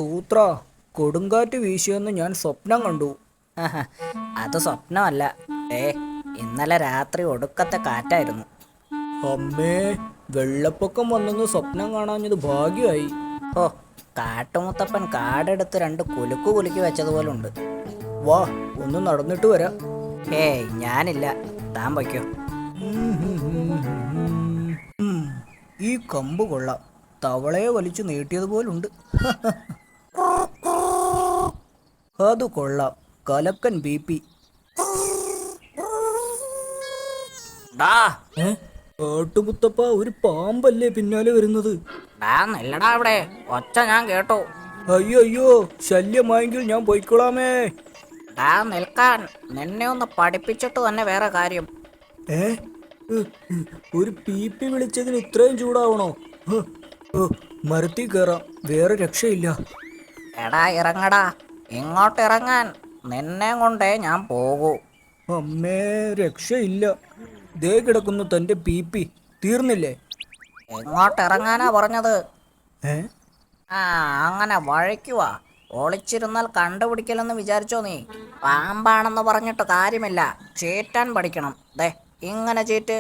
സൂത്ര കൊടുങ്കാറ്റ് വീശിയെന്ന് ഞാൻ സ്വപ്നം കണ്ടു. അത് സ്വപ്നമല്ല. ഏ ഇന്നലെ രാത്രി ഒടുക്കത്തെ കാറ്റായിരുന്നു. അമ്മേ, വെള്ളപ്പൊക്കം വന്നെന്ന് സ്വപ്നം കാണാഞ്ഞത് ഭാഗ്യമായി. ഓ, കാട്ടുമുത്തപ്പൻ കാടെടുത്ത് രണ്ട് കുലുക്കു കുലുക്കി വെച്ചതുപോലുണ്ട്. വാ, ഒന്ന് നടന്നിട്ട് വരാം. ഏയ് ഞാനില്ല, താൻ വയ്ക്കോ. ഈ കമ്പ് കൊള്ളാം, തവളയെ വലിച്ചു നീട്ടിയതുപോലുണ്ട്. അത് കൊള്ളാം, കലക്കൻ BP. ആട്ടുമുത്തപ്പ, ഒരു പാമ്പല്ലേ പിന്നാലെ വരുന്നത്? നെല്ലടാ അവിടെ, ഒച്ച ഞാൻ കേട്ടു. അയ്യോ, ശല്യമായെങ്കിൽ ഞാൻ പോയിക്കൊള്ളാമേ. നിൽക്കാൻ, നിന്നെ ഒന്ന് പഠിപ്പിച്ചിട്ട് തന്നെ വേറെ കാര്യം. ഏ ഒരു PP വിളിച്ചതിന് ഇത്രയും ചൂടാവണോ? മരത്തിൽ കയറാം, വേറെ രക്ഷയില്ല. എടാ ഇറങ്ങടാ, ഇങ്ങോട്ട് ഇറങ്ങാൻ. നിന്നെ കൊണ്ടേ ഞാൻ പോകൂ. അമ്മേ, രക്ഷയില്ല. ദേ കിടക്കുന്നു തന്റെ PP. തീർന്നില്ലേ? ഇങ്ങോട്ട് ഇറങ്ങാനാ പറഞ്ഞത്. ഏ അങ്ങനെ വഴിക്കുവാ. ഒളിച്ചിരുന്നാൽ കണ്ടുപിടിക്കലെന്ന് വിചാരിച്ചോ നീ? പാമ്പാണെന്ന് പറഞ്ഞിട്ട് കാര്യമില്ല, ചീറ്റാൻ പഠിക്കണം. ദേ ഇങ്ങനെ ചീറ്റ്.